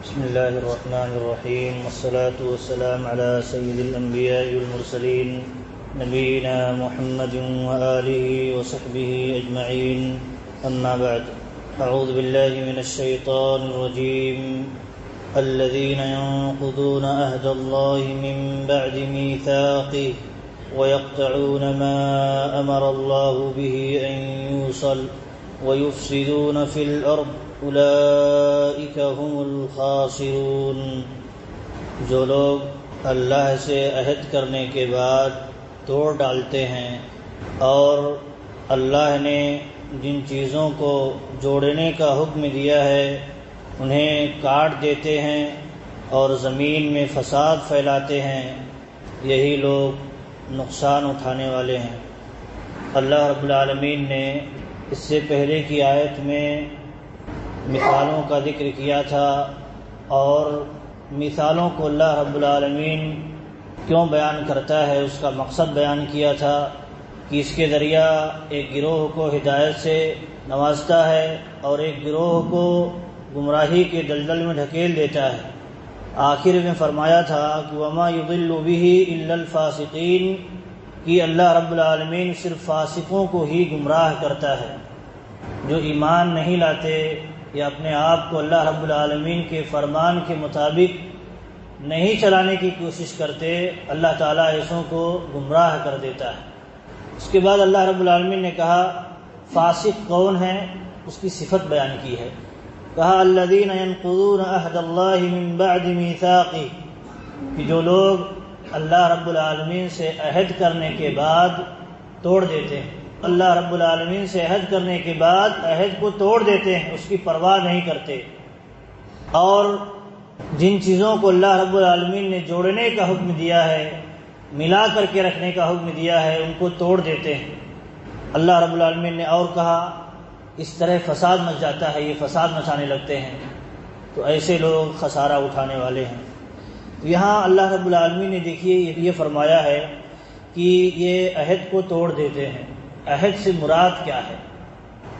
بسم اللہ الرحمن الرحیم والصلاة والسلام علی سید الانبیاء والمرسلین نبینا محمد وآلہ وصحبہ اجمعین اما بعد اعوذ باللہ من الشیطان الرجیم الذین ينقضون عہد اللہ من بعد میثاقہ ويقطعون ما امر اللہ به ان یوصل ويفسدون في الارض اولئک هم الخاسرون۔ جو لوگ اللہ سے عہد کرنے کے بعد توڑ ڈالتے ہیں اور اللہ نے جن چیزوں کو جوڑنے کا حکم دیا ہے انہیں کاٹ دیتے ہیں اور زمین میں فساد پھیلاتے ہیں، یہی لوگ نقصان اٹھانے والے ہیں۔ اللہ رب العالمین نے اس سے پہلے کی آیت میں مثالوں کا ذکر کیا تھا، اور مثالوں کو اللہ رب العالمین کیوں بیان کرتا ہے اس کا مقصد بیان کیا تھا کہ اس کے ذریعہ ایک گروہ کو ہدایت سے نوازتا ہے اور ایک گروہ کو گمراہی کے دلدل میں ڈھکیل دیتا ہے۔ آخر میں فرمایا تھا کہ وما یضل به الا الفاسقین، کہ اللہ رب العالمین صرف فاسقوں کو ہی گمراہ کرتا ہے۔ جو ایمان نہیں لاتے یا اپنے آپ کو اللہ رب العالمین کے فرمان کے مطابق نہیں چلانے کی کوشش کرتے، اللہ تعالیٰ ایسوں کو گمراہ کر دیتا ہے۔ اس کے بعد اللہ رب العالمین نے کہا فاسق کون ہے، اس کی صفت بیان کی ہے۔ کہا الذین ينقضون عہد اللہ من بعد میثاقہ، کہ جو لوگ اللہ رب العالمین سے عہد کرنے کے بعد توڑ دیتے ہیں، اللہ رب العالمین سے عہد کرنے کے بعد عہد کو توڑ دیتے ہیں، اس کی پرواہ نہیں کرتے، اور جن چیزوں کو اللہ رب العالمین نے جوڑنے کا حکم دیا ہے، ملا کر کے رکھنے کا حکم دیا ہے، ان کو توڑ دیتے ہیں۔ اللہ رب العالمین نے اور کہا اس طرح فساد مچ جاتا ہے، یہ فساد مچانے لگتے ہیں، تو ایسے لوگ خسارہ اٹھانے والے ہیں۔ تو یہاں اللہ رب العالمین نے دیکھیے یہ فرمایا ہے کہ یہ عہد کو توڑ دیتے ہیں۔ عہد سے مراد کیا ہے؟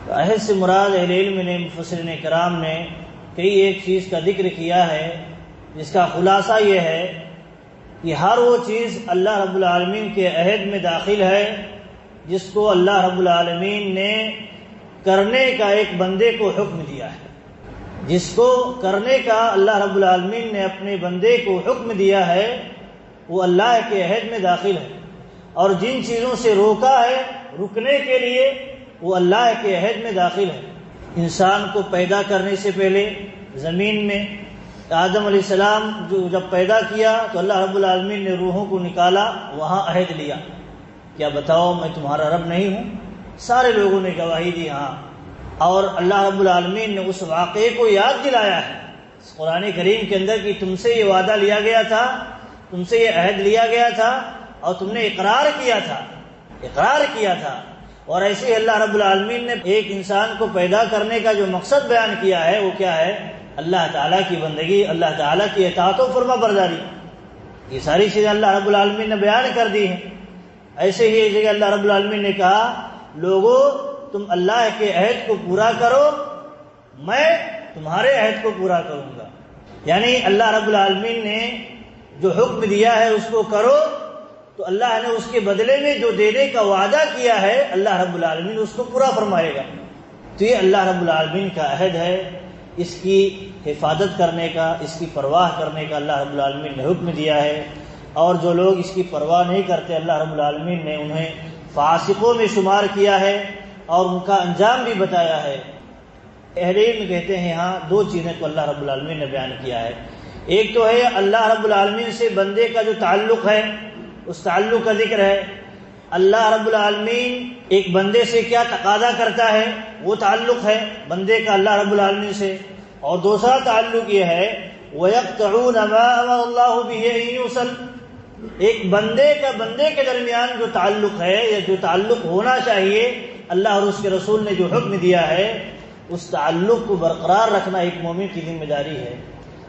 تو عہد سے مراد اہل علم نے، مفسرین کرام نے کئی ایک چیز کا ذکر کیا ہے، جس کا خلاصہ یہ ہے کہ ہر وہ چیز اللہ رب العالمین کے عہد میں داخل ہے جس کو اللہ رب العالمین نے کرنے کا ایک بندے کو حکم دیا ہے، جس کو کرنے کا اللہ رب العالمین نے اپنے بندے کو حکم دیا ہے، وہ اللہ کے عہد میں داخل ہے، اور جن چیزوں سے روکا ہے رکنے کے لیے وہ اللہ کے عہد میں داخل ہے۔ انسان کو پیدا کرنے سے پہلے زمین میں آدم علیہ السلام جب پیدا کیا تو اللہ رب العالمین نے روحوں کو نکالا، وہاں عہد لیا، کیا بتاؤ میں تمہارا رب نہیں ہوں؟ سارے لوگوں نے گواہی دی ہاں، اور اللہ رب العالمین نے اس واقعے کو یاد دلایا ہے قرآن کریم کے اندر کہ تم سے یہ وعدہ لیا گیا تھا، تم سے یہ عہد لیا گیا تھا، اور تم نے اقرار کیا تھا۔ اور ایسے ہی اللہ رب العالمین نے ایک انسان کو پیدا کرنے کا جو مقصد بیان کیا ہے وہ کیا ہے؟ اللہ تعالیٰ کی بندگی، اللہ تعالیٰ کی اطاعت و فرما برداری، یہ ساری چیزیں اللہ رب العالمین نے بیان کر دی ہیں۔ ایسے ہی ایک جگہ اللہ رب العالمین نے کہا لوگو تم اللہ کے عہد کو پورا کرو، میں تمہارے عہد کو پورا کروں گا۔ یعنی اللہ رب العالمین نے جو حکم دیا ہے اس کو کرو، تو اللہ نے اس کے بدلے میں جو دینے کا وعدہ کیا ہے اللہ رب العالمین اس کو پورا فرمائے گا۔ تو یہ اللہ رب العالمین کا عہد ہے، اس کی حفاظت کرنے کا، اس کی پرواہ کرنے کا اللہ رب العالمین نے حکم دیا ہے، اور جو لوگ اس کی پرواہ نہیں کرتے اللہ رب العالمین نے انہیں فاسقوں میں شمار کیا ہے اور ان کا انجام بھی بتایا ہے۔ اہل علم کہتے ہیں ہاں دو چیزیں کو اللہ رب العالمین نے بیان کیا ہے۔ ایک تو ہے اللہ رب العالمین سے بندے کا جو تعلق ہے، اس تعلق کا ذکر ہے۔ اللہ رب العالمین ایک بندے سے کیا تقاضا کرتا ہے، وہ تعلق ہے بندے کا اللہ رب العالمین سے۔ اور دوسرا تعلق یہ ہے وَيَقْطَعُونَ مَا أَمَرَ اللَّهُ بِهِ أَن يُوصَلَ، ایک بندے کا بندے کے درمیان جو تعلق ہے یا جو تعلق ہونا چاہیے، اللہ اور اس کے رسول نے جو حکم دیا ہے، اس تعلق کو برقرار رکھنا ایک مومن کی ذمہ داری ہے،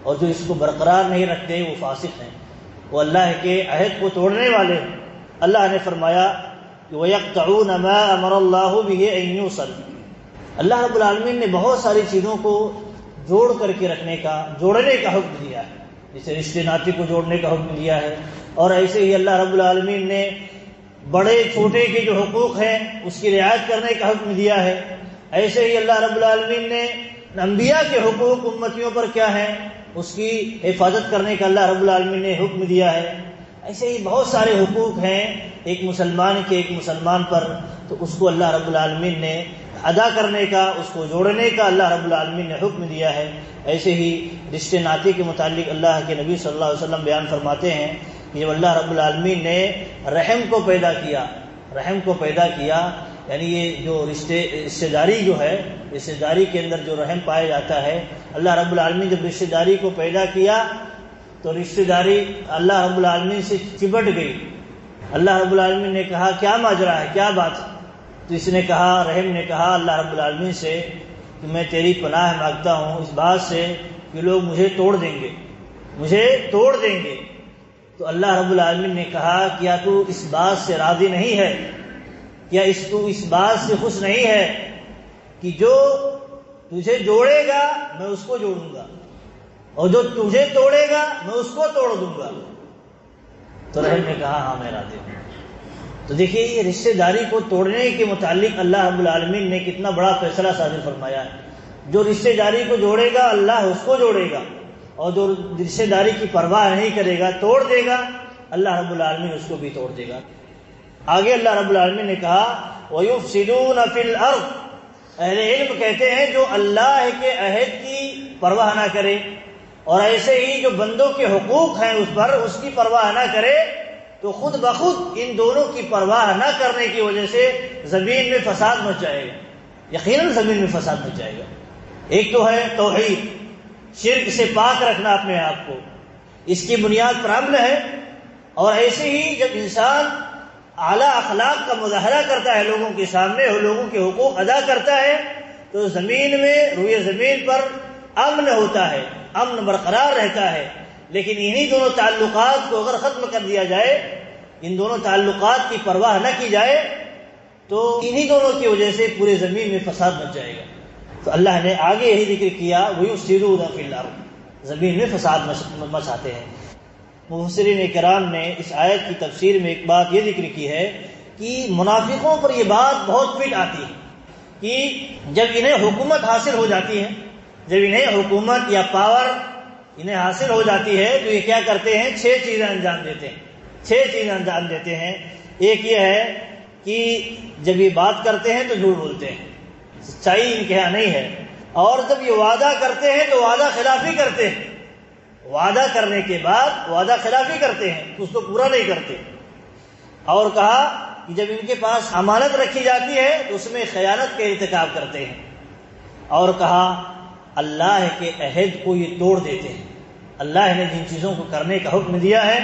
اور جو اس کو برقرار نہیں رکھتے وہ فاسق ہیں، وہ اللہ کے عہد کو توڑنے والے ہیں۔ اللہ نے فرمایا کہ وَيَقْطَعُونَ مَا أَمَرَ اللَّهُ بِهِ أَن يُوصَلَ، اللہ رب العالمین نے بہت ساری چیزوں کو جوڑ کر کے رکھنے کا، جوڑنے کا حکم دیا ہے، جیسے رشتے ناطے کو جوڑنے کا حکم دیا ہے، اور ایسے ہی اللہ رب العالمین نے بڑے چھوٹے کے جو حقوق ہیں اس کی رعایت کرنے کا حکم دیا ہے۔ ایسے ہی اللہ رب العالمین نے انبیاء کے حقوق امتیوں پر کیا ہیں اس کی حفاظت کرنے کا اللہ رب العالمین نے حکم دیا ہے۔ ایسے ہی بہت سارے حقوق ہیں ایک مسلمان پر، تو اس کو اللہ رب العالمین نے ادا کرنے کا، اس کو جوڑنے کا اللہ رب العالمین نے حکم دیا ہے۔ ایسے ہی رشتے ناطے کے متعلق اللہ کے نبی صلی اللہ علیہ وسلم بیان فرماتے ہیں کہ جب اللہ رب العالمین نے رحم کو پیدا کیا، یعنی یہ جو رشتے داری جو ہے، رشتے داری کے اندر جو رحم پایا جاتا ہے، اللہ رب العالمین جب رشتے داری کو پیدا کیا تو رشتے داری اللہ رب العالمین سے چپٹ گئی۔ اللہ رب العالمین نے کہا کیا ماجرا ہے، کیا بات ہے؟ تو اس نے کہا، رحم نے کہا اللہ رب العالمین سے کہ میں تیری پناہ مانگتا ہوں اس بات سے کہ لوگ مجھے توڑ دیں گے۔ تو اللہ رب العالمین نے کہا کیا تو اس بات سے راضی نہیں ہے، کیا تو اس بات سے خوش نہیں ہے کہ جو تجھے جوڑے گا میں اس کو جوڑوں گا، اور جو تجھے توڑے گا میں اس کو توڑ دوں گا؟ تو رحم نے کہا ہاں میں راضی ہوں۔ تو دیکھیے یہ رشتے داری کو توڑنے کے متعلق اللہ رب العالمین نے کتنا بڑا فیصلہ صادر فرمایا ہے۔ جو رشتے داری کو جوڑے گا اللہ اس کو جوڑے گا، اور جو رشتے داری کی پرواہ نہیں کرے گا، توڑ دے گا، اللہ رب العالمین اس کو بھی توڑ دے گا۔ آگے اللہ رب العالمین نے کہا وَيُفْسِدُونَ فِي الْأَرْضِ، اہل علم کہتے ہیں جو اللہ کے عہد کی پرواہ نہ کرے اور ایسے ہی جو بندوں کے حقوق ہیں اس پر اس کی پرواہ نہ کرے، تو خود بخود ان دونوں کی پرواہ نہ کرنے کی وجہ سے زمین میں فساد مچ جائے گا، یقیناً زمین میں فساد مچ جائے گا۔ ایک تو ہے توحید، شرک سے پاک رکھنا اپنے آپ کو، اس کی بنیاد پر عمل ہے، اور ایسے ہی جب انسان اعلیٰ اخلاق کا مظاہرہ کرتا ہے لوگوں کے سامنے اور لوگوں کے حقوق ادا کرتا ہے، تو زمین میں، روئے زمین پر امن ہوتا ہے، امن برقرار رہتا ہے۔ لیکن انہی دونوں تعلقات کو اگر ختم کر دیا جائے، ان دونوں تعلقات کی پرواہ نہ کی جائے، تو انہی دونوں کی وجہ سے پورے زمین میں فساد مچ جائے گا۔ تو اللہ نے آگے یہی ذکر کیا وَيُفْسِدُونَ فِي الْأَرْضِ، زمین میں فساد مچاتے ہیں۔ مفسرین کرام نے اس آیت کی تفسیر میں ایک بات یہ ذکر کی ہے کہ منافقوں پر یہ بات بہت فٹ آتی ہے کہ جب انہیں حکومت حاصل ہو جاتی ہے، جب انہیں حکومت یا پاور انہیں حاصل ہو جاتی ہے، تو یہ کیا کرتے ہیں؟ 6 چیزیں انجام دیتے ہیں۔ ایک یہ ہے کہ جب یہ بات کرتے ہیں تو جھوٹ بولتے ہیں، سچائی ان کے یہاں نہیں ہے، اور جب یہ وعدہ کرتے ہیں تو وعدہ خلافی کرتے ہیں، وعدہ کرنے کے بعد وعدہ خلافی کرتے ہیں، اس کو پورا نہیں کرتے۔ اور کہا کہ جب ان کے پاس امانت رکھی جاتی ہے تو اس میں خیانت کا ارتکاب کرتے ہیں، اور کہا اللہ کے عہد کو یہ توڑ دیتے ہیں، اللہ نے جن چیزوں کو کرنے کا حکم دیا ہے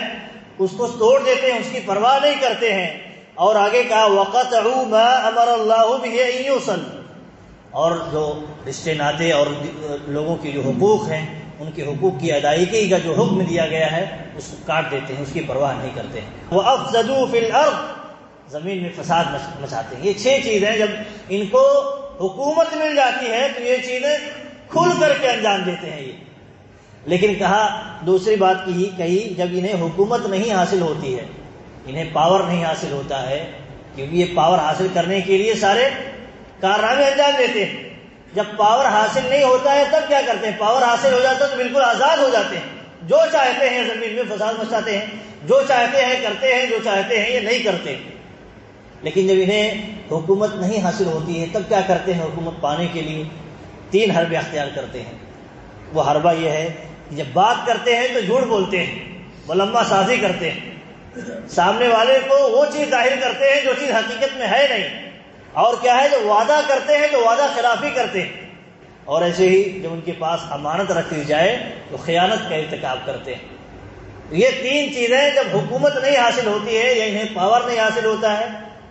اس کو توڑ دیتے ہیں، اس کی پرواہ نہیں کرتے ہیں۔ اور آگے کہا وَقَطَعُوا مَا أَمَرَ اللَّهُ بِهِ أَن يُوصَلَ، اور جو رشتے ناطے اور لوگوں کے جو حقوق ہیں ان کے حقوق کی ادائیگی کا جو حکم دیا گیا ہے اس کو کاٹ دیتے ہیں، اس کی پرواہ نہیں کرتے ہیں۔ وَأَفْسَدُوا فِي الْأَرْضِ، زمین میں فساد مچاتے ہیں۔ یہ 6 چیزیں جب ان کو حکومت مل جاتی ہے تو یہ چیزیں کھل کر کے انجام دیتے ہیں یہ۔ لیکن کہا دوسری بات کہی جب انہیں حکومت نہیں حاصل ہوتی ہے، انہیں پاور نہیں حاصل ہوتا ہے، کیونکہ یہ پاور حاصل کرنے کے لیے سارے کارنامے انجام دیتے ہیں۔ جب پاور حاصل نہیں ہوتا ہے تب کیا کرتے ہیں؟ پاور حاصل ہو جاتا ہے تو بالکل آزاد ہو جاتے ہیں، جو چاہتے ہیں زمین میں فساد مچاتے ہیں، جو چاہتے ہیں کرتے ہیں، جو چاہتے ہیں یہ نہیں کرتے۔ لیکن جب انہیں حکومت نہیں حاصل ہوتی ہے تب کیا کرتے ہیں؟ حکومت پانے کے لیے 3 حربے اختیار کرتے ہیں۔ وہ حربہ یہ ہے کہ جب بات کرتے ہیں تو جھوٹ بولتے ہیں، ملمہ سازی کرتے ہیں، سامنے والے کو وہ چیز ظاہر کرتے ہیں جو چیز حقیقت میں ہے نہیں، اور کیا ہے جو وعدہ کرتے ہیں تو وعدہ خلافی کرتے ہیں، اور ایسے ہی جب ان کے پاس امانت رکھ لی جائے تو خیانت کا ارتکاب کرتے ہیں۔ یہ 3 چیزیں جب حکومت نہیں حاصل ہوتی ہے یا انہیں پاور نہیں حاصل ہوتا ہے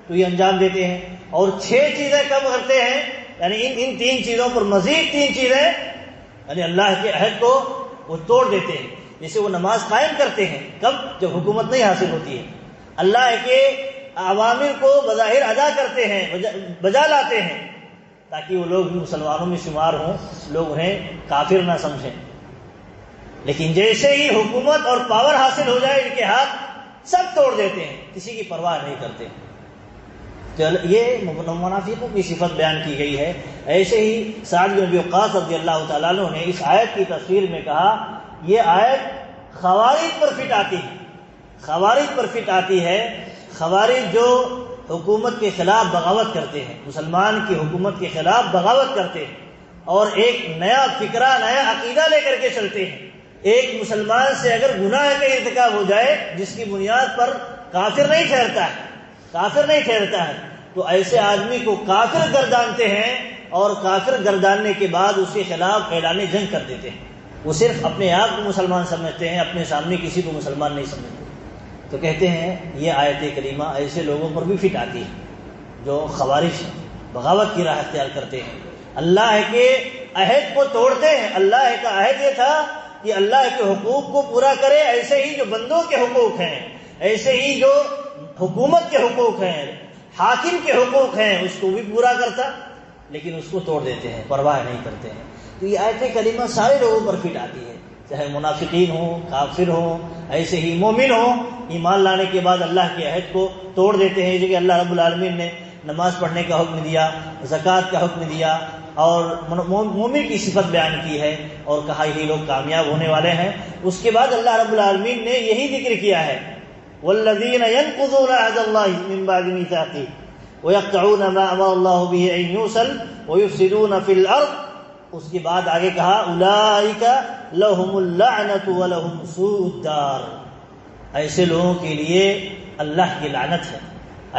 تو یہ انجام دیتے ہیں، اور 6 چیزیں کب کرتے ہیں؟ یعنی ان 3 چیزوں پر مزید 3 چیزیں، یعنی اللہ کے عہد کو وہ توڑ دیتے ہیں۔ جیسے وہ نماز قائم کرتے ہیں، کب؟ جب حکومت نہیں حاصل ہوتی ہے، اللہ کے اوامر کو بظاہر ادا کرتے ہیں، بجا لاتے ہیں، تاکہ وہ لوگ بھی مسلمانوں میں شمار ہوں، لوگ انہیں کافر نہ سمجھیں۔ لیکن جیسے ہی حکومت اور پاور حاصل ہو جائے ان کے ہاتھ، سب توڑ دیتے ہیں، کسی کی پرواہ نہیں کرتے۔ تو یہ منافقوں کی صفت بیان کی گئی ہے۔ ایسے ہی سعد بن ابی وقاص رضی اللہ تعالیٰ عنہ نے اس آیت کی تفسیر میں کہا، یہ آیت خوارج پر فٹ آتی ہے، خوارج پر فٹ آتی ہے۔ خوارج جو حکومت کے خلاف بغاوت کرتے ہیں، مسلمان کی حکومت کے خلاف بغاوت کرتے ہیں اور ایک نیا فکرہ، نیا عقیدہ لے کر کے چلتے ہیں۔ ایک مسلمان سے اگر گناہ کا ارتکاب ہو جائے جس کی بنیاد پر کافر نہیں ٹھہرتا ہے، کافر نہیں ٹھہرتا ہے، تو ایسے آدمی کو کافر گردانتے ہیں اور کافر گرداننے کے بعد اس کے خلاف اعلان جنگ کر دیتے ہیں۔ وہ صرف اپنے آپ کو مسلمان سمجھتے ہیں، اپنے سامنے کسی کو مسلمان نہیں سمجھتے۔ تو کہتے ہیں یہ آیت کریمہ ایسے لوگوں پر بھی فٹ آتی ہے جو خوارج بغاوت کی راہ اختیار کرتے ہیں، اللہ کے عہد کو توڑتے ہیں۔ اللہ کا عہد یہ تھا کہ اللہ کے حقوق کو پورا کرے، ایسے ہی جو بندوں کے حقوق ہیں، ایسے ہی جو حکومت کے حقوق ہیں، حاکم کے حقوق ہیں، اس کو بھی پورا کرتا، لیکن اس کو توڑ دیتے ہیں، پرواہ نہیں کرتے ہیں۔ تو یہ آیت کریمہ سارے لوگوں پر فٹ آتی ہے، چاہے منافقین ہوں، کافر ہوں، ایسے ہی مومن ہوں، ایمان لانے کے بعد اللہ کے عہد کو توڑ دیتے ہیں۔ جیسے کہ اللہ رب العالمین نے نماز پڑھنے کا حکم دیا، زکوٰۃ کا حکم دیا اور مومن کی صفت بیان کی ہے اور کہا یہی لوگ کامیاب ہونے والے ہیں۔ اس کے بعد اللہ رب العالمین نے یہی ذکر کیا ہے، والذین ينقضون عہد اللہ من بعد میثاقہ ویقطعون ما امر اللہ بہ ان یوصل ویفسدون فی الارض۔ اس کے بعد آگے کہا اولئک لہم اللعنۃ ولہم سوء الدار۔ ایسے لوگوں کے لیے اللہ کی لعنت ہے،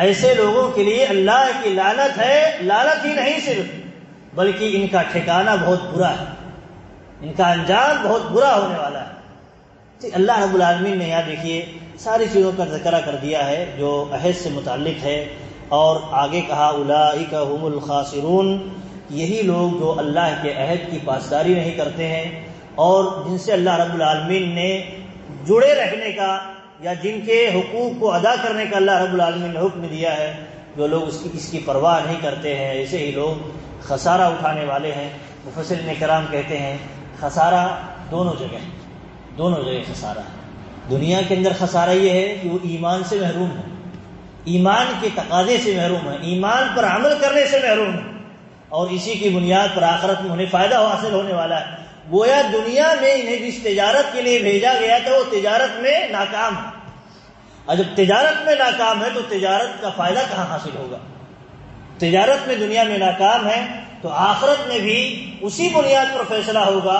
ایسے لوگوں کے لیے اللہ کی لعنت ہے۔ لعنت ہی نہیں صرف، بلکہ ان کا ٹھکانہ بہت برا ہے، ان کا انجام بہت برا ہونے والا ہے۔ اللہ رب العالمین نے یہاں دیکھیے ساری چیزوں کا ذکر کر دیا ہے جو عہد سے متعلق ہے، اور آگے کہا اولئک هم الخاسرون، یہی لوگ جو اللہ کے عہد کی پاسداری نہیں کرتے ہیں اور جن سے اللہ رب العالمین نے جڑے رہنے کا یا جن کے حقوق کو ادا کرنے کا اللہ رب العالمین نے حکم دیا ہے، جو لوگ اس کی پرواہ نہیں کرتے ہیں، ایسے ہی لوگ خسارہ اٹھانے والے ہیں۔ مفسرین کرام کہتے ہیں خسارہ دونوں جگہ خسارہ ہے۔ دنیا کے اندر خسارہ یہ ہے کہ وہ ایمان سے محروم ہے، ایمان کے تقاضے سے محروم ہے، ایمان پر عمل کرنے سے محروم ہے، اور اسی کی بنیاد پر آخرت میں انہیں فائدہ حاصل ہونے والا ہے۔ گویا دنیا میں انہیں جس تجارت کے لیے بھیجا گیا تھا وہ تجارت میں ناکام ہے، اور جب تجارت میں ناکام ہے تو تجارت کا فائدہ کہاں حاصل ہوگا؟ تجارت میں دنیا میں ناکام ہے تو آخرت میں بھی اسی بنیاد پر فیصلہ ہوگا،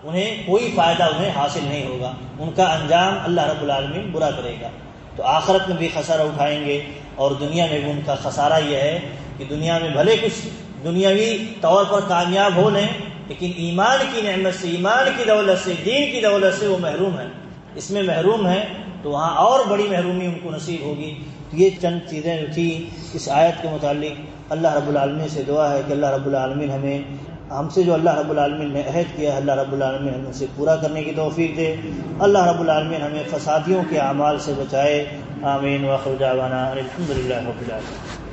انہیں کوئی فائدہ انہیں حاصل نہیں ہوگا، ان کا انجام اللہ رب العالمین برا کرے گا۔ تو آخرت میں بھی خسارہ اٹھائیں گے اور دنیا میں بھی ان کا خسارہ یہ ہے کہ دنیا میں بھلے کچھ دنیاوی طور پر کامیاب ہو لیں، لیکن ایمان کی نعمت سے، ایمان کی دولت سے، دین کی دولت سے وہ محروم ہیں، اس میں محروم ہیں، تو وہاں اور بڑی محرومی ان کو نصیب ہوگی۔ تو یہ چند چیزیں جو تھیں اس آیت کے متعلق، اللہ رب العالمین سے دعا ہے کہ اللہ رب العالمین ہم سے جو اللہ رب العالمین نے عہد کیا ہے، اللہ رب العالمین ہمیں اسے پورا کرنے کی توفیق دے۔ اللہ رب العالمین ہمیں فسادیوں کے اعمال سے بچائے۔ آمین۔ وآخر دعوانا الحمد للہ رب العالمین۔